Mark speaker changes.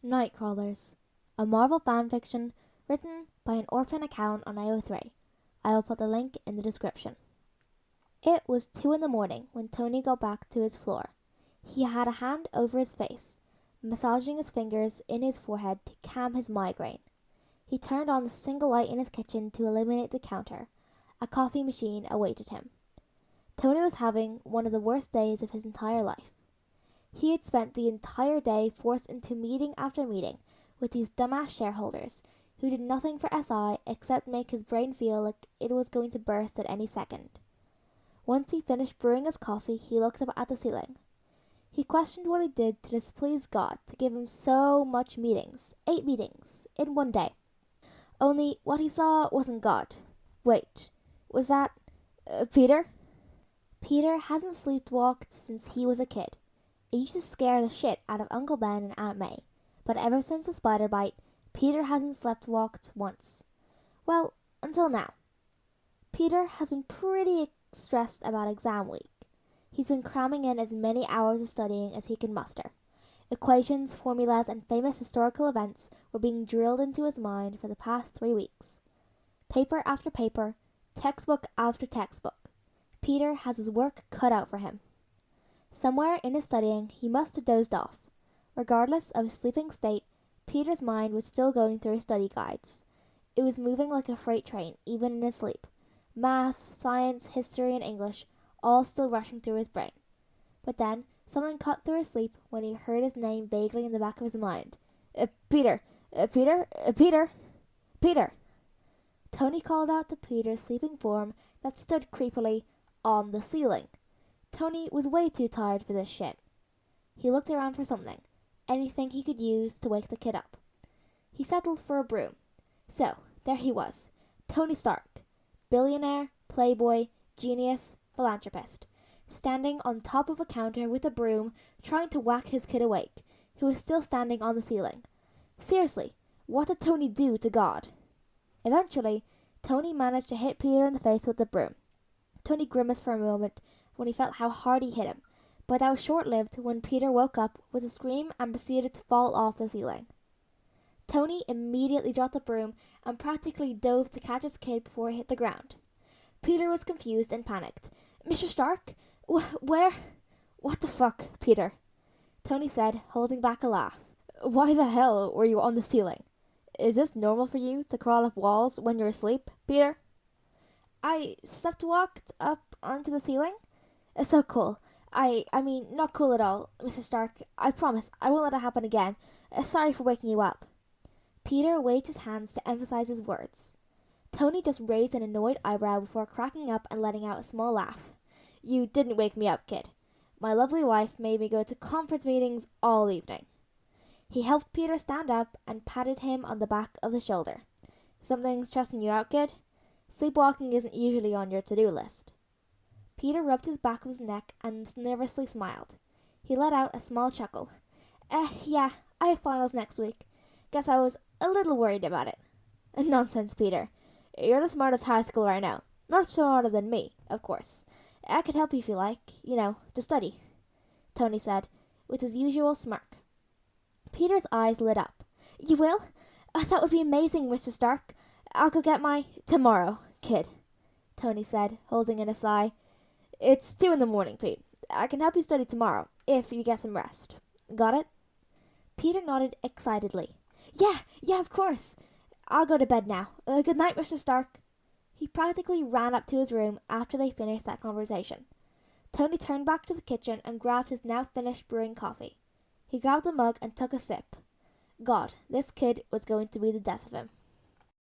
Speaker 1: Nightcrawlers, a Marvel fanfiction written by an orphan account on AO3. I will put the link in the description. It was 2 in the morning when Tony got back to his floor. He had a hand over his face, massaging his fingers in his forehead to calm his migraine. He turned on the single light in his kitchen to illuminate the counter. A coffee machine awaited him. Tony was having one of the worst days of his entire life. He had spent the entire day forced into meeting after meeting with these dumbass shareholders who did nothing for SI except make his brain feel like it was going to burst at any second. Once he finished brewing his coffee, he looked up at the ceiling. He questioned what he did to displease God to give him so much meetings, 8 meetings, in one day. Only what he saw wasn't God. Wait, was that Peter? Peter hasn't sleepwalked since he was a kid. It used to scare the shit out of Uncle Ben and Aunt May, but ever since the spider bite, Peter hasn't sleptwalked once. Well, until now. Peter has been pretty stressed about exam week. He's been cramming in as many hours of studying as he can muster. Equations, formulas, and famous historical events were being drilled into his mind for the past 3 weeks. Paper after paper, textbook after textbook. Peter has his work cut out for him. Somewhere in his studying, he must have dozed off. Regardless of his sleeping state, Peter's mind was still going through his study guides. It was moving like a freight train, even in his sleep. Math, science, history, and English, all still rushing through his brain. But then, something cut through his sleep when he heard his name vaguely in the back of his mind. Peter! Peter! Peter! Peter! Tony called out to Peter's sleeping form that stood creepily on the ceiling. Tony was way too tired for this shit. He looked around for something, anything he could use to wake the kid up. He settled for a broom. So, there he was, Tony Stark, billionaire, playboy, genius, philanthropist, standing on top of a counter with a broom trying to whack his kid awake, who was still standing on the ceiling. Seriously, what did Tony do to God? Eventually, Tony managed to hit Peter in the face with the broom. Tony grimaced for a moment when he felt how hard he hit him, but that was short-lived when Peter woke up with a scream and proceeded to fall off the ceiling. Tony immediately dropped the broom and practically dove to catch his kid before he hit the ground. Peter was confused and panicked. "Mr. Stark? Where? What the fuck, Peter?" Tony said, holding back a laugh. "Why the hell were you on the ceiling? Is this normal for you to crawl up walls when you're asleep, Peter?" "I sleptwalked up onto the ceiling? So cool. I mean, not cool at all, Mr. Stark. I promise I won't let it happen again. Sorry for waking you up." Peter waved his hands to emphasize his words. Tony just raised an annoyed eyebrow before cracking up and letting out a small laugh. "You didn't wake me up, kid. My lovely wife made me go to conference meetings all evening." He helped Peter stand up and patted him on the back of the shoulder. "Something stressing you out, kid? Sleepwalking isn't usually on your to-do list." Peter rubbed his back of his neck and nervously smiled. He let out a small chuckle. Yeah, I have finals next week. Guess I was a little worried about it." "Nonsense, Peter. You're the smartest high school right now. Not smarter than me, of course. I could help you if you like, to study," Tony said, with his usual smirk. Peter's eyes lit up. "You will? That would be amazing, Mr. Stark. I'll go get my tomorrow, kid," Tony said, holding in a sigh. "It's 2 in the morning, Pete. I can help you study tomorrow, if you get some rest. Got it?" Peter nodded excitedly. Yeah, of course. I'll go to bed now. Good night, Mr. Stark." He practically ran up to his room after they finished that conversation. Tony turned back to the kitchen and grabbed his now finished brewing coffee. He grabbed the mug and took a sip. God, this kid was going to be the death of him.